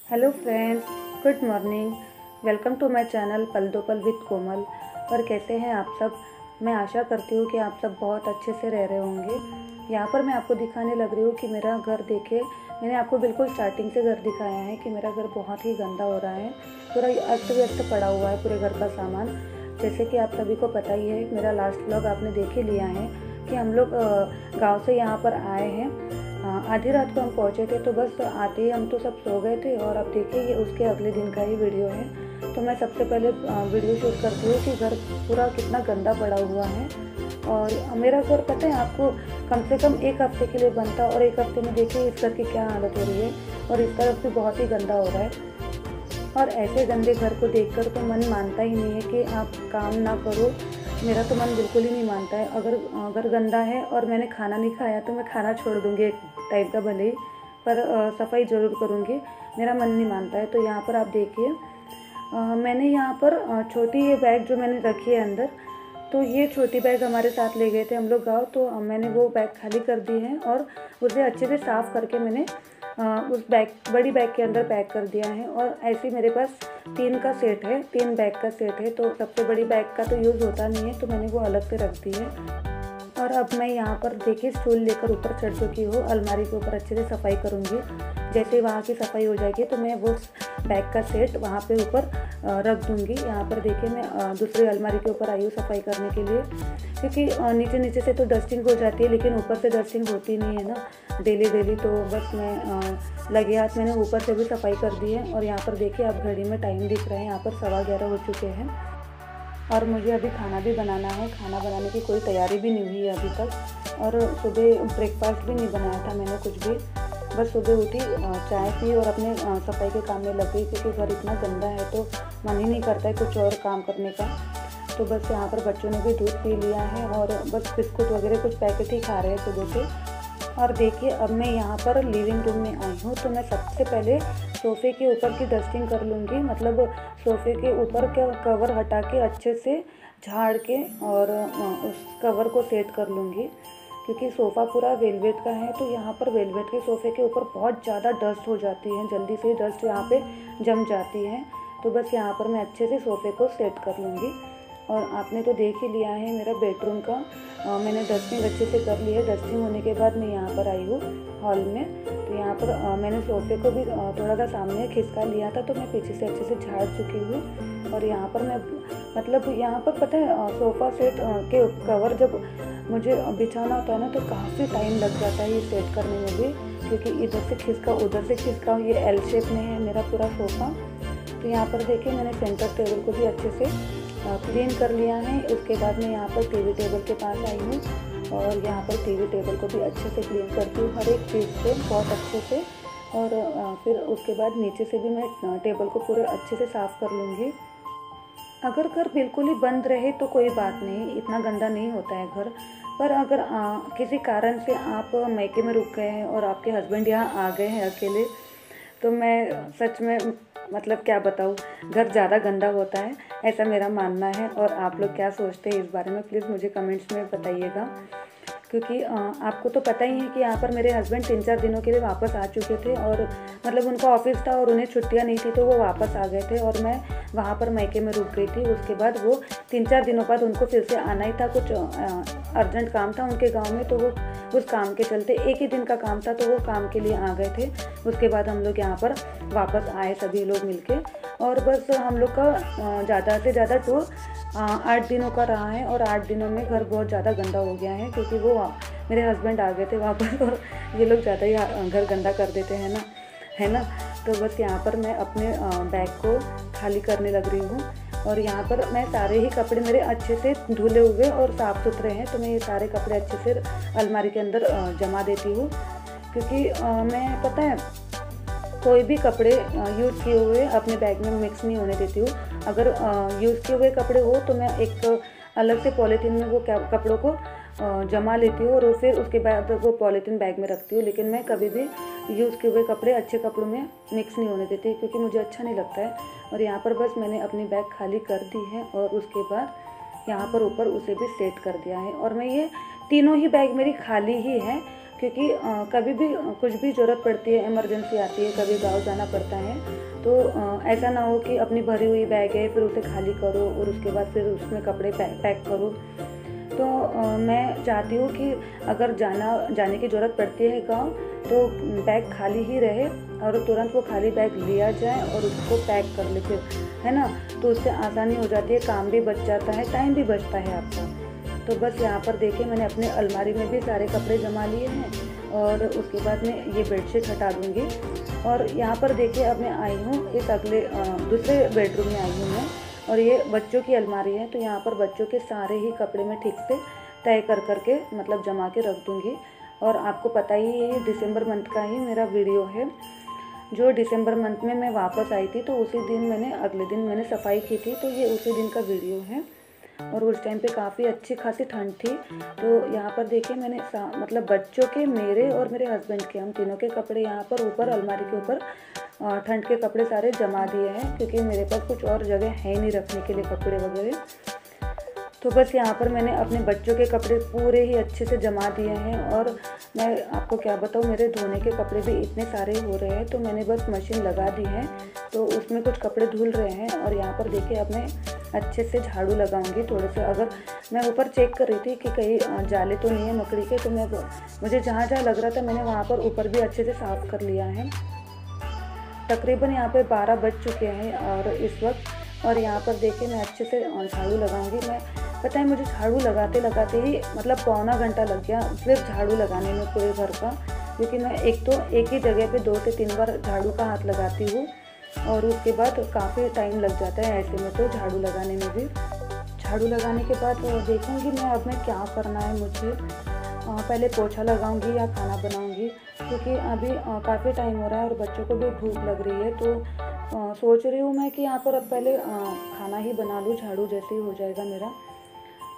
Hello friends, good morning. Welcome to my channel Pal Do पल with कोमल। और कैसे हैं आप सब? मैं आशा करती हूँ कि आप सब बहुत अच्छे से रह रहे होंगे। यहाँ पर मैं आपको दिखाने लग रही हूँ कि मेरा घर देखे। मैंने आपको बिल्कुल स्टार्टिंग से घर दिखाया है कि मेरा घर बहुत ही गंदा हो रहा है, पूरा अस्त व्यस्त पड़ा हुआ है पूरे घर का सामान। जैसे कि आप सभी को पता ही है, मेरा लास्ट व्लॉग आपने देख ही लिया है कि हम लोग गाँव से यहाँ पर आए हैं। आधी रात को हम पहुँचे थे, तो बस आते ही हम तो सब सो गए थे। और अब देखिए, ये उसके अगले दिन का ही वीडियो है। तो मैं सबसे पहले वीडियो शूट करती हूँ कि घर पूरा कितना गंदा पड़ा हुआ है। और मेरा घर पता है आपको, कम से कम एक हफ्ते के लिए बनता, और एक हफ्ते में देखिए इस घर की क्या हालत हो रही है। और इस तरफ भी बहुत ही गंदा हो रहा है। और ऐसे गंदे घर को देखकर तो मन मानता ही नहीं है कि आप काम ना करो। मेरा तो मन बिल्कुल ही नहीं मानता है। अगर गंदा है और मैंने खाना नहीं खाया तो मैं खाना छोड़ दूँगी एक टाइप का, भले ही, पर सफाई ज़रूर करूँगी। मेरा मन नहीं मानता है। तो यहाँ पर आप देखिए, मैंने यहाँ पर छोटी ये बैग जो मैंने रखी है अंदर, तो ये छोटी बैग हमारे साथ ले गए थे हम लोग गाँव। तो मैंने वो बैग खाली कर दी है और उसे अच्छे से साफ़ करके मैंने उस बड़ी बैग के अंदर पैक कर दिया है। और ऐसे मेरे पास 3 का सेट है, 3 बैग का सेट है। तो सबसे बड़ी बैग का तो यूज़ होता नहीं है, तो मैंने वो अलग से रख दी है। और अब मैं यहाँ पर देखिए स्टूल लेकर ऊपर चढ़ चुकी हूँ। अलमारी के ऊपर अच्छे से सफाई करूँगी। जैसे वहाँ की सफाई हो जाएगी तो मैं वो बैग का सेट वहाँ पे ऊपर रख दूँगी। यहाँ पर देखिए, मैं दूसरी अलमारी के ऊपर आई हूँ सफाई करने के लिए, क्योंकि नीचे से तो डस्टिंग हो जाती है, लेकिन ऊपर से डस्टिंग होती नहीं है ना डेली। तो बस मैं लगे हाथ मैंने ऊपर से भी सफाई कर दी है। और यहाँ पर देखिए, अब घड़ी में टाइम दिख रहा है, यहाँ पर 11:15 हो चुके हैं। और मुझे अभी खाना भी बनाना है। खाना बनाने की कोई तैयारी भी नहीं हुई है अभी तक। और सुबह ब्रेकफास्ट भी नहीं बनाया था मैंने कुछ भी। बस सुबह उठी, चाय पी और अपने सफाई के काम में लग गई, क्योंकि घर इतना गंदा है तो मन ही नहीं करता है कुछ और काम करने का। तो बस यहाँ पर बच्चों ने भी दूध पी लिया है और बस बिस्कुट वगैरह कुछ पैकेट ही खा रहे हैं सुबह से। और देखिए, अब मैं यहाँ पर लिविंग रूम में आई हूँ। तो मैं सबसे पहले सोफ़े के ऊपर की डस्टिंग कर लूँगी, मतलब सोफ़े के ऊपर का कवर हटा के अच्छे से झाड़ के और उस कवर को सेट कर लूँगी, क्योंकि सोफ़ा पूरा वेलवेट का है। तो यहाँ पर वेलवेट के सोफ़े के ऊपर बहुत ज़्यादा डस्ट हो जाती है, जल्दी से डस्ट यहाँ पे जम जाती है। तो बस यहाँ पर मैं अच्छे से सोफ़े को सेट कर लूँगी। और आपने तो देख ही लिया है मेरा बेडरूम का, मैंने डस्टिंग अच्छे से कर ली है। डस्टिंग होने के बाद मैं यहाँ पर आई हूँ हॉल में। तो यहाँ पर मैंने सोफ़े को भी थोड़ा सा सामने खिसका लिया था, तो मैं पीछे से अच्छे से झाड़ चुकी हूँ। और यहाँ पर मैं मतलब यहाँ पर पता है, सोफ़ा सेट के कवर जब मुझे बिछाना होता है ना, तो काफ़ी टाइम लग जाता है ये सेट करने में भी, क्योंकि इधर से खिसका उधर से खिसका। ये एल शेप में है मेरा पूरा सोफ़ा। तो यहाँ पर देखिए, मैंने सेंटर टेबल को भी अच्छे से क्लीन कर लिया है। उसके बाद मैं यहाँ पर टीवी टेबल के पास आई हूँ और यहाँ पर टीवी टेबल को भी अच्छे से क्लीन करती हूँ, हर एक चीज़ से बहुत अच्छे से। और फिर उसके बाद नीचे से भी मैं टेबल को पूरे अच्छे से साफ़ कर लूँगी। अगर घर बिल्कुल ही बंद रहे तो कोई बात नहीं, इतना गंदा नहीं होता है घर। पर अगर किसी कारण से आप मायके में रुक गए हैं और आपके हस्बैंड यहाँ आ गए हैं अकेले, तो मैं सच में मतलब क्या बताऊँ, घर ज़्यादा गंदा होता है, ऐसा मेरा मानना है। और आप लोग क्या सोचते हैं इस बारे में, प्लीज़ मुझे कमेंट्स में बताइएगा। क्योंकि आपको तो पता ही है कि यहाँ पर मेरे हस्बैंड 3-4 दिनों के लिए वापस आ चुके थे। और मतलब उनका ऑफिस था और उन्हें छुट्टियाँ नहीं थी, तो वो वापस आ गए थे और मैं वहाँ पर मायके में रुक गई थी। उसके बाद वो 3-4 दिनों बाद उनको फिर से आना ही था, कुछ अर्जेंट काम था उनके गाँव में। तो वो उस काम के चलते, एक ही दिन का काम था, तो वो काम के लिए आ गए थे। उसके बाद हम लोग यहाँ पर वापस आए सभी लोग मिलके। और बस हम लोग का ज़्यादा से ज़्यादा टूर 8 दिनों का रहा है। और 8 दिनों में घर बहुत ज़्यादा गंदा हो गया है, क्योंकि वो मेरे हस्बैंड आ गए थे वापस। और ये लोग ज़्यादा ही घर गंदा कर देते हैं ना, है ना। तो बस यहाँ पर मैं अपने बैग को खाली करने लग रही हूँ। और यहाँ पर मैं सारे ही कपड़े मेरे अच्छे से धुले हुए और साफ़ सुथरे हैं, तो मैं ये सारे कपड़े अच्छे से अलमारी के अंदर जमा देती हूँ। क्योंकि मैं पता है, कोई भी कपड़े यूज़ किए हुए अपने बैग में मिक्स नहीं होने देती हूँ। अगर यूज़ किए हुए कपड़े हो तो मैं एक अलग से पॉलीथीन में वो कपड़ों को जमा लेती हूँ और फिर उसके बाद वो पॉलीथीन बैग में रखती हूँ। लेकिन मैं कभी भी यूज़ किए हुए कपड़े अच्छे कपड़ों में मिक्स नहीं होने देती, क्योंकि मुझे अच्छा नहीं लगता है। और यहाँ पर बस मैंने अपनी बैग खाली कर दी है और उसके बाद यहाँ पर ऊपर उसे भी सेट कर दिया है। और मैं ये तीनों ही बैग मेरी खाली ही है। क्योंकि कभी भी कुछ भी ज़रूरत पड़ती है, इमरजेंसी आती है, कभी गाँव जाना पड़ता है, तो ऐसा ना हो कि अपनी भरी हुई बैग है फिर उसे खाली करो और उसके बाद फिर उसमें कपड़े पैक करो। तो मैं चाहती हूँ कि अगर जाने की ज़रूरत पड़ती है गाँव, तो बैग खाली ही रहे और तुरंत वो खाली बैग लिया जाए और उसको पैक कर ले फिर, है ना। तो उससे आसानी हो जाती है, काम भी बच जाता है, टाइम भी बचता है आपका। तो बस यहाँ पर देखिए मैंने अपने अलमारी में भी सारे कपड़े जमा लिए हैं और उसके बाद मैं ये बेडशीट हटा दूँगी। और यहाँ पर देखिए अब मैं आई हूँ इस दूसरे बेडरूम में आई हूँ मैं, और ये बच्चों की अलमारी है। तो यहाँ पर बच्चों के सारे ही कपड़े मैं ठीक से तय कर के मतलब जमा के रख दूँगी। और आपको पता ही है ये दिसंबर मंथ का ही मेरा वीडियो है। जो दिसंबर मंथ में मैं वापस आई थी, तो उसी दिन अगले दिन मैंने सफाई की थी, तो ये उसी दिन का वीडियो है। और उस टाइम पे काफ़ी अच्छी खासी ठंड थी। तो यहाँ पर देखिए मैंने मतलब बच्चों के, मेरे और मेरे हस्बैंड के, हम तीनों के कपड़े यहाँ पर ऊपर अलमारी के ऊपर ठंड के कपड़े सारे जमा दिए हैं, क्योंकि मेरे पास कुछ और जगह है नहीं रखने के लिए कपड़े वगैरह। तो बस यहाँ पर मैंने अपने बच्चों के कपड़े पूरे ही अच्छे से जमा दिए हैं। और मैं आपको क्या बताऊँ, मेरे धोने के कपड़े भी इतने सारे हो रहे हैं, तो मैंने बस मशीन लगा दी है, तो उसमें कुछ कपड़े धुल रहे हैं। और यहाँ पर देखिए अब मैं अच्छे से झाड़ू लगाऊंगी थोड़े से। अगर मैं ऊपर चेक कर रही थी कि कहीं जाले तो नहीं है मकड़ी के, तो मुझे जहाँ लग रहा था मैंने वहाँ पर ऊपर भी अच्छे से साफ़ कर लिया है। तकरीबन यहाँ पे 12 बज चुके हैं और इस वक्त। और यहाँ पर देखिए मैं अच्छे से झाड़ू लगाऊंगी। मैं पता है मुझे झाड़ू लगाते ही मतलब पौना घंटा लग गया सिर्फ झाड़ू लगाने में पूरे घर का, क्योंकि मैं एक ही जगह पे 2 से 3 बार झाड़ू का हाथ लगाती हूँ और उसके बाद काफ़ी टाइम लग जाता है ऐसे में, तो झाड़ू लगाने में भी। झाड़ू लगाने के बाद देखूँगी मैं अब मैं क्या करना है मुझे। पहले पोछा लगाऊंगी या खाना बनाऊंगी, क्योंकि अभी काफ़ी टाइम हो रहा है और बच्चों को भी भूख लग रही है। तो सोच रही हूँ मैं कि यहाँ पर अब पहले खाना ही बना लूँ, झाड़ू जैसे ही हो जाएगा मेरा।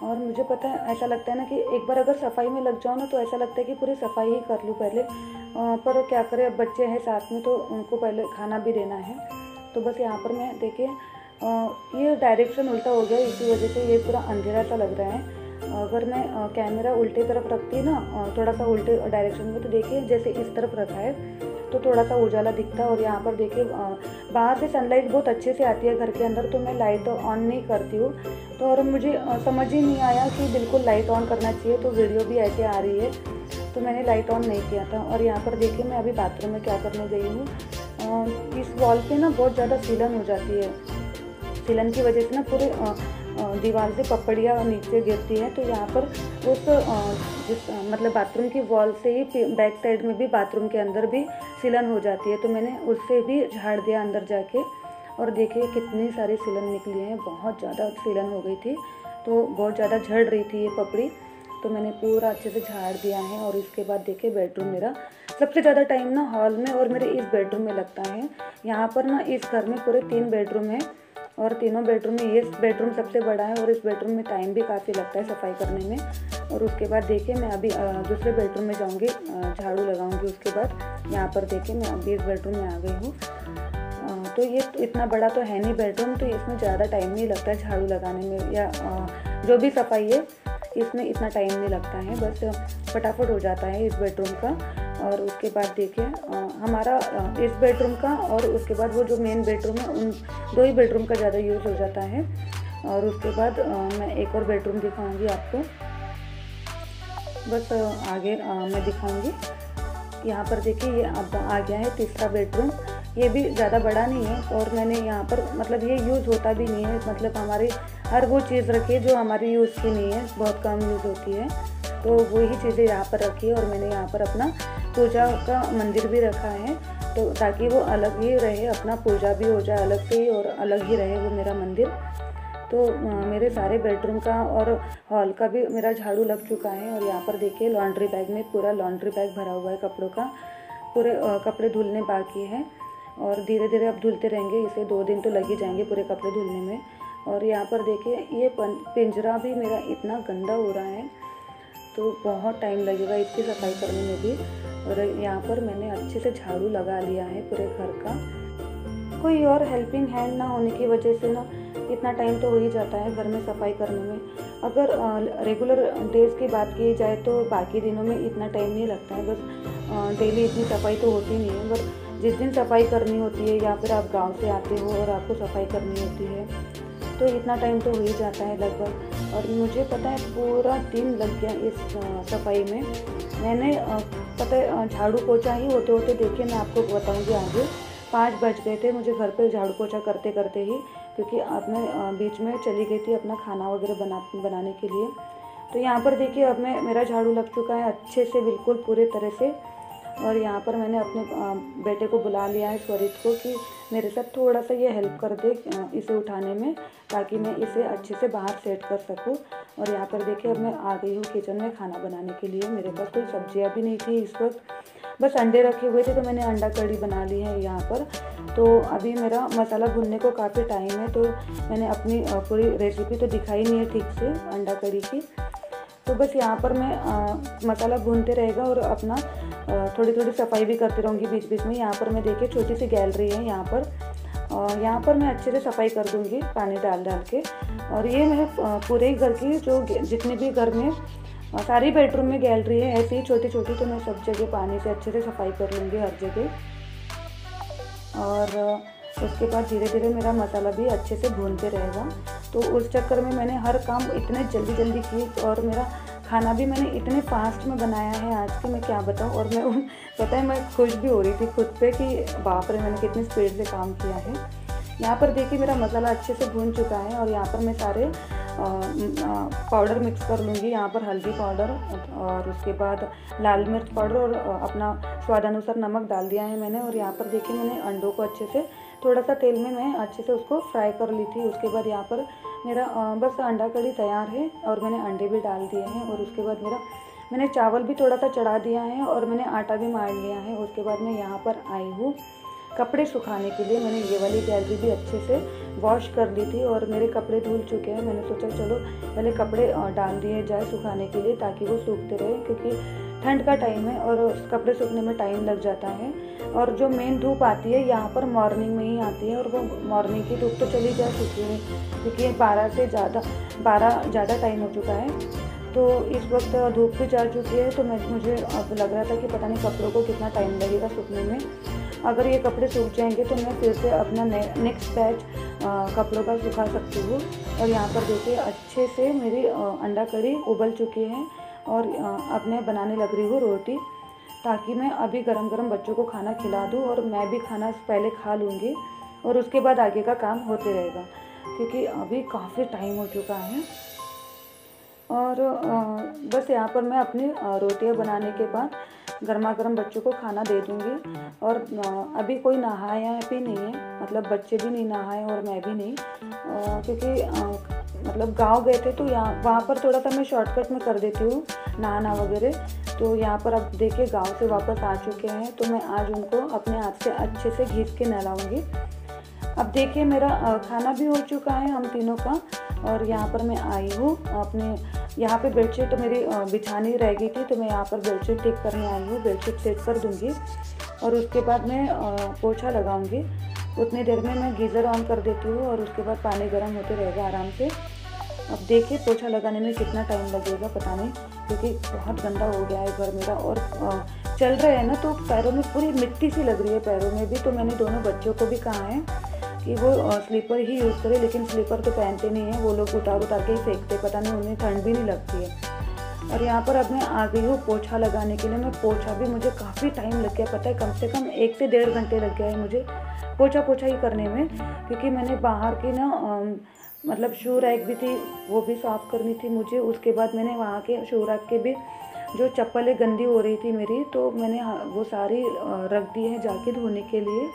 और मुझे पता है ऐसा लगता है ना कि एक बार अगर सफाई में लग जाओ ना, तो ऐसा लगता है कि पूरी सफाई ही कर लूँ पहले। पर क्या करें, अब बच्चे हैं साथ में, तो उनको पहले खाना भी देना है। तो बस यहाँ पर मैं देखिए ये डायरेक्शन उल्टा हो गया, इसी वजह से ये पूरा अंधेरा सा लग रहा है। अगर मैं कैमरा उल्टे तरफ रखती ना, थोड़ा सा उल्टे डायरेक्शन में, तो देखिए जैसे इस तरफ रखा है तो थोड़ा सा उजाला दिखता है। और यहाँ पर देखिए बाहर से सनलाइट बहुत अच्छे से आती है घर के अंदर, तो मैं लाइट ऑन नहीं करती हूँ। तो और मुझे समझ ही नहीं आया कि बिल्कुल लाइट ऑन करना चाहिए, तो वीडियो भी ऐसे आ रही है, तो मैंने लाइट ऑन नहीं किया था। और यहाँ पर देखिए मैं अभी बाथरूम में क्या करने गई हूँ। इस वॉल पे ना बहुत ज़्यादा सीलन हो जाती है, सीलन की वजह से ना पूरे दीवार से पपड़ियाँ नीचे गिरती है। तो यहाँ पर उस मतलब बाथरूम की वॉल से ही बैक साइड में भी, बाथरूम के अंदर भी सीलन हो जाती है। तो मैंने उससे भी झाड़ दिया अंदर जाके, और देखिए कितनी सारी सीलन निकली है, बहुत ज़्यादा सीलन हो गई थी, तो बहुत ज़्यादा झड़ रही थी ये पपड़ी। तो मैंने पूरा अच्छे से झाड़ दिया है। और इसके बाद देखिए बेडरूम, मेरा सबसे ज़्यादा टाइम ना हॉल में और मेरे इस बेडरूम में लगता है। यहाँ पर ना इस घर में पूरे 3 बेडरूम हैं, और तीनों बेडरूम में ये बेडरूम सबसे बड़ा है, और इस बेडरूम में टाइम भी काफ़ी लगता है सफाई करने में। और उसके बाद देखिए मैं अभी दूसरे बेडरूम में जाऊंगी, झाड़ू लगाऊंगी। उसके बाद यहाँ पर देखिए मैं अभी इस बेडरूम में आ गई हूँ। तो ये इतना बड़ा तो है नहीं बेडरूम, तो इसमें ज़्यादा टाइम नहीं लगता है झाड़ू लगाने में, या जो भी सफाई है इसमें इतना टाइम नहीं लगता है, बस फटाफट हो जाता है इस बेडरूम का। और उसके बाद देखिए हमारा इस बेडरूम का और उसके बाद वो जो मेन बेडरूम है, उन 2 ही बेडरूम का ज़्यादा यूज़ हो जाता है। और उसके बाद मैं एक और बेडरूम दिखाऊंगी आपको, बस आगे मैं दिखाऊंगी। यहाँ पर देखिए ये अब आ गया है तीसरा बेडरूम। ये भी ज़्यादा बड़ा नहीं है, और मैंने यहाँ पर मतलब ये यूज़ होता भी नहीं है, मतलब हमारी हर वो चीज़ रखी है जो हमारी यूज़ की नहीं है, बहुत कम यूज़ होती है, तो वही चीज़ें यहाँ पर रखी है। और मैंने यहाँ पर अपना पूजा का मंदिर भी रखा है, तो ताकि वो अलग ही रहे, अपना पूजा भी हो जाए अलग से ही और अलग ही रहे वो मेरा मंदिर। तो मेरे सारे बेडरूम का और हॉल का भी मेरा झाड़ू लग चुका है। और यहाँ पर देखिए लॉन्ड्री बैग में पूरा लॉन्ड्री बैग भरा हुआ है कपड़ों का, पूरे कपड़े धुलने बाकी हैं, और धीरे धीरे अब धुलते रहेंगे, इसे 2 दिन तो लग ही जाएंगे पूरे कपड़े धुलने में। और यहाँ पर देखिए ये पिंजरा भी मेरा इतना गंदा हो रहा है, तो बहुत टाइम लगेगा इसकी सफाई करने में भी। और यहाँ पर मैंने अच्छे से झाड़ू लगा लिया है पूरे घर का। कोई और हेल्पिंग हैंड ना होने की वजह से ना इतना टाइम तो हो ही जाता है घर में सफाई करने में। अगर रेगुलर डेज़ की बात की जाए तो बाकी दिनों में इतना टाइम नहीं लगता है, बस डेली इतनी सफाई तो होती नहीं है। बट जिस दिन सफाई करनी होती है या फिर आप गांव से आते हो और आपको सफाई करनी होती है तो इतना टाइम तो हो ही जाता है लगभग। और मुझे पता है पूरा दिन लग गया इस सफाई में। मैंने पता है झाड़ू पोछा ही होते होते, देखिए मैं आपको बताऊंगी आगे, 5 बज गए थे मुझे घर पे झाड़ू पोछा करते करते ही, क्योंकि अब मैं बीच में चली गई थी अपना खाना वगैरह बनाने के लिए। तो यहाँ पर देखिए अब मेरा झाड़ू लग चुका है अच्छे से, बिल्कुल पूरे तरह से। और यहाँ पर मैंने अपने बेटे को बुला लिया है, स्वरित को, कि मेरे साथ थोड़ा सा ये हेल्प कर दे इसे उठाने में, ताकि मैं इसे अच्छे से बाहर सेट कर सकूँ। और यहाँ पर देखिए अब मैं आ गई हूँ किचन में खाना बनाने के लिए। मेरे पास कोई सब्जियाँ भी नहीं थी इस वक्त, बस अंडे रखे हुए थे तो मैंने अंडा कढ़ी बना ली है यहाँ पर। तो अभी मेरा मसाला भूनने को काफ़ी टाइम है, तो मैंने अपनी पूरी रेसिपी तो दिखाई नहीं है ठीक से अंडा कढ़ी की। तो बस यहाँ पर मैं मसाला भूनते रहेगा और अपना थोड़ी थोड़ी सफाई भी करती रहूँगी बीच बीच में। यहाँ पर मैं देखिए छोटी सी गैलरी है यहाँ पर मैं अच्छे से सफाई कर दूँगी पानी डाल के। और ये मैं पूरे घर की जो जितने भी घर में सारी बेडरूम में गैलरी है ऐसी ही छोटी छोटी, तो मैं सब जगह पानी से अच्छे से सफाई कर लूँगी हर जगह। और उसके बाद धीरे धीरे मेरा मसाला भी अच्छे से भूनते रहेगा। तो उस चक्कर में मैंने हर काम इतने जल्दी जल्दी की, और मेरा खाना भी मैंने इतने फास्ट में बनाया है आज कि मैं क्या बताऊँ। और मैं पता है मैं खुश भी हो रही थी खुद पे कि बाप रे मैंने कितनी स्पीड से काम किया है। यहाँ पर देखिए मेरा मसाला अच्छे से भून चुका है और यहाँ पर मैं सारे पाउडर मिक्स कर लूँगी। यहाँ पर हल्दी पाउडर और उसके बाद लाल मिर्च पाउडर और अपना स्वादानुसार नमक डाल दिया है मैंने। और यहाँ पर देखिए मैंने अंडों को अच्छे से थोड़ा सा तेल में मैं अच्छे से उसको फ्राई कर ली थी। उसके बाद यहाँ पर मेरा बस अंडा कढ़ी तैयार है और मैंने अंडे भी डाल दिए हैं। और उसके बाद मैंने चावल भी थोड़ा सा चढ़ा दिया है और मैंने आटा भी मार लिया है। उसके बाद मैं यहाँ पर आई हूँ कपड़े सुखाने के लिए। मैंने ये वाली गैलरी भी अच्छे से वॉश कर ली थी और मेरे कपड़े धुल चुके हैं। मैंने सोचा चलो पहले कपड़े डाल दिए जाए सुखाने के लिए ताकि वो सूखते रहे, क्योंकि ठंड का टाइम है और कपड़े सूखने में टाइम लग जाता है। और जो मेन धूप आती है यहाँ पर मॉर्निंग में ही आती है, और वो मॉर्निंग की धूप तो चली जा चुकी है क्योंकि 12 ज़्यादा टाइम हो चुका है। तो इस वक्त धूप भी जा चुकी है। तो मुझे अब लग रहा था कि पता नहीं कपड़ों को कितना टाइम लगेगा सूखने में। अगर ये कपड़े सूख जाएंगे तो मैं फिर से अपना नेक्स्ट बैच कपड़ों का सुखा सकती हूँ। और यहाँ पर देखिए अच्छे से मेरी अंडा कढ़ी उबल चुकी है और अब मैं बनाने लग रही हूँ रोटी, ताकि मैं अभी गरम गरम बच्चों को खाना खिला दूँ और मैं भी खाना पहले खा लूँगी और उसके बाद आगे का काम होते रहेगा, क्योंकि अभी काफ़ी टाइम हो चुका है। और बस यहाँ पर मैं अपनी रोटियाँ बनाने के बाद गर्मा गर्म बच्चों को खाना दे दूँगी। और अभी कोई नहाया भी नहीं है, मतलब बच्चे भी नहीं नहाए और मैं भी नहीं, क्योंकि मतलब गांव गए थे तो वहाँ पर थोड़ा सा मैं शॉर्टकट में कर देती हूँ नहाना वगैरह। तो यहाँ पर अब देखिए गांव से वापस आ चुके हैं, तो मैं आज उनको अपने हाथ से अच्छे से घिस के नहलाऊँगी। अब देखिए मेरा खाना भी हो चुका है हम तीनों का। और यहाँ पर मैं आई हूँ अपने यहाँ पे बेडशीट मेरी बिछानी रह गई थी, तो मैं यहाँ पर बेडशीट ठीक करने आई हूँ। बेडशीट सेट कर दूँगी और उसके बाद मैं पोछा लगाऊँगी। उतनी देर में मैं गीज़र ऑन कर देती हूँ और उसके बाद पानी गर्म होते रहेगा आराम से। अब देखिए पोछा लगाने में कितना टाइम लगेगा पता नहीं, क्योंकि बहुत गंदा हो गया है घर मेरा। और चल रहे हैं ना तो पैरों में पूरी मिट्टी सी लग रही है, पैरों में भी। तो मैंने दोनों बच्चों को भी कहा है कि वो स्लीपर ही यूज़ करें, लेकिन स्लीपर तो पहनते नहीं हैं, वो लोग उतार के ही फेंकते, पता नहीं उन्हें ठंड भी नहीं लगती है। और यहाँ पर अब मैं आ गई हूँ पोछा लगाने के लिए। मैं पोछा भी मुझे काफ़ी टाइम लग गया, पता है कम से कम 1 से 1.5 घंटे लग गया है मुझे पोछा ही करने में, क्योंकि मैंने बाहर की ना मतलब शू रैक भी थी वो भी साफ़ करनी थी मुझे। उसके बाद मैंने वहाँ के शू रैक के भी जो चप्पलें गंदी हो रही थी मेरी, तो मैंने वो सारी रख दी है जाके धोने के लिए।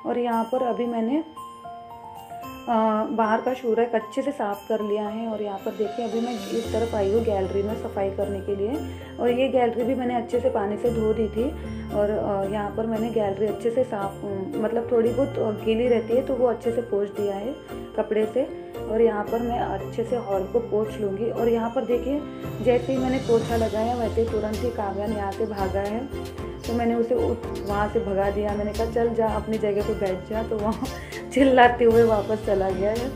और यहाँ पर अभी मैंने बाहर का शू रैक अच्छे से साफ़ कर लिया है। और यहाँ पर देखिए अभी मैं इस तरफ आई हूँ गैलरी में सफाई करने के लिए। और ये गैलरी भी मैंने अच्छे से पानी से धो दी थी। और यहाँ पर मैंने गैलरी अच्छे से साफ़ मतलब थोड़ी बहुत गीली रहती है तो वो अच्छे से पोंछ दिया है कपड़े से। और यहाँ पर मैं अच्छे से हॉल को पोंछ लूँगी। और यहाँ पर देखिए जैसे ही मैंने पोछा लगाया वैसे तुरंत ही काव्यान यहाँ से भागा है, तो मैंने उसे वहाँ से भगा दिया। मैंने कहा चल जा अपनी जगह पे बैठ जा, तो वहाँ चिल्लाते हुए वापस चला गया है।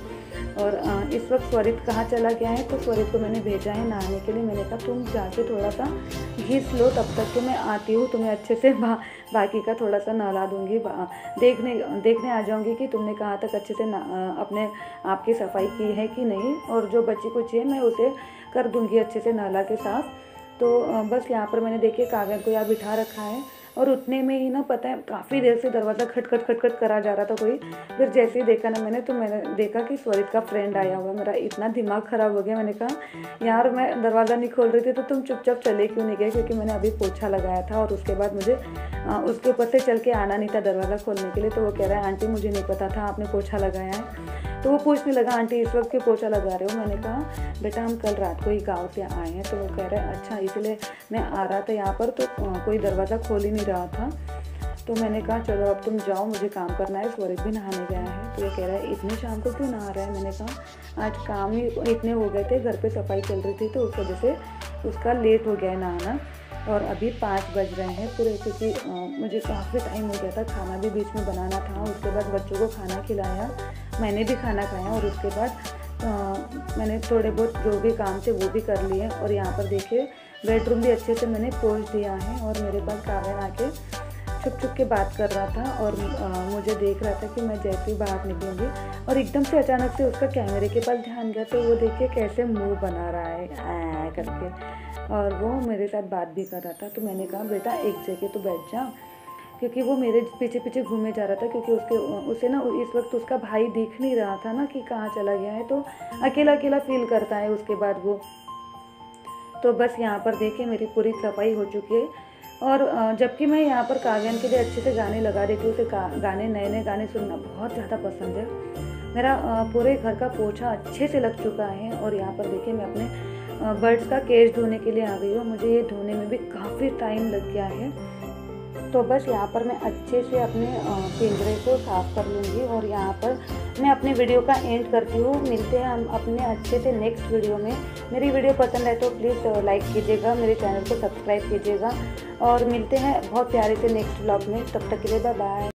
और इस वक्त स्वरित कहाँ चला गया है, तो स्वरित को मैंने भेजा है नहाने के लिए। मैंने कहा तुम जाके थोड़ा सा घिस लो, तब तक कि मैं आती हूँ, तुम्हें अच्छे से बाकी का थोड़ा सा नहला दूँगी, देखने आ जाऊँगी कि तुमने कहाँ तक अच्छे से अपने आप की सफाई की है कि नहीं, और जो बच्ची कुछ है मैं उसे कर दूँगी अच्छे से नहला के साफ। तो बस यहाँ पर मैंने देखिए काव्या को यहाँ बिठा रखा है, और उतने में ही ना पता है काफ़ी देर से दरवाज़ा खटखट खटखट करा जा रहा था कोई। फिर जैसे ही देखा ना मैंने, तो मैंने देखा कि स्वरित का फ्रेंड आया हुआ। मेरा इतना दिमाग ख़राब हो गया, मैंने कहा यार मैं दरवाज़ा नहीं खोल रही थी तो तुम चुपचाप चले क्यों नहीं गए, क्योंकि मैंने अभी पोछा लगाया था और उसके बाद मुझे उसके ऊपर से चल के आना नहीं था दरवाज़ा खोलने के लिए। तो वो कह रहा है आंटी मुझे नहीं पता था आपने पोछा लगाया है। तो वो पूछने लगा आंटी इस वक्त क्यों पोछा लगा रहे हो। मैंने कहा बेटा हम कल रात को ही गाँव से आए हैं। तो वो कह रहा है अच्छा इसलिए मैं आ रहा था यहाँ पर, तो कोई दरवाज़ा खोल ही नहीं रहा था। तो मैंने कहा चलो अब तुम जाओ, मुझे काम करना है, स्वरित भी नहाने गया है। तो ये कह रहा है इतने शाम को क्यों नहा रहा है। मैंने कहा आज काम ही इतने हो गए थे, घर पे सफाई चल रही थी, तो उस वजह से उसका लेट हो गया है नहाना। और अभी 5 बज रहे हैं पूरे, क्योंकि मुझे काफ़ी टाइम हो गया था, खाना भी बीच में बनाना था। उसके बाद बच्चों को खाना खिलाया, मैंने भी खाना खाया, और उसके बाद मैंने थोड़े बहुत जो भी काम थे वो भी कर लिए। और यहाँ पर देखिए बेडरूम भी अच्छे से मैंने पोंछ दिया है। और मेरे पास काव्या आके छुप के बात कर रहा था, और मुझे देख रहा था कि मैं जैसे ही बाहर निकलूँगी, और एकदम से अचानक से उसका कैमरे के पास ध्यान गया। तो वो देखिए कैसे मुंह बना रहा है करके, और वो मेरे साथ बात भी कर रहा था। तो मैंने कहा बेटा एक जगह तो बैठ जा, क्योंकि वो मेरे पीछे पीछे घूमे जा रहा था, क्योंकि उसे ना इस वक्त उसका भाई दिख नहीं रहा था ना कि कहाँ चला गया है, तो अकेला अकेला फील करता है उसके बाद वो। तो बस यहाँ पर देखिए मेरी पूरी सफाई हो चुकी है। और जबकि मैं यहाँ पर काव्यान के लिए अच्छे से गाने लगा देती हूँ, उसे गाने नए नए गाने सुनना बहुत ज़्यादा पसंद है। मेरा पूरे घर का पोछा अच्छे से लग चुका है। और यहाँ पर देखिए मैं अपने बर्ड्स का केज धोने के लिए आ गई हूँ। मुझे ये धोने में भी काफ़ी टाइम लग गया है। तो बस यहाँ पर मैं अच्छे से अपने पिंजरे को साफ़ कर लूँगी, और यहाँ पर मैं अपने वीडियो का एंड करती हूँ। मिलते हैं हम अपने अच्छे से नेक्स्ट वीडियो में। मेरी वीडियो पसंद है तो प्लीज़ लाइक कीजिएगा, मेरे चैनल को सब्सक्राइब कीजिएगा, और मिलते हैं बहुत प्यारे से नेक्स्ट व्लॉग में। तब तक के लिए बाय बाय।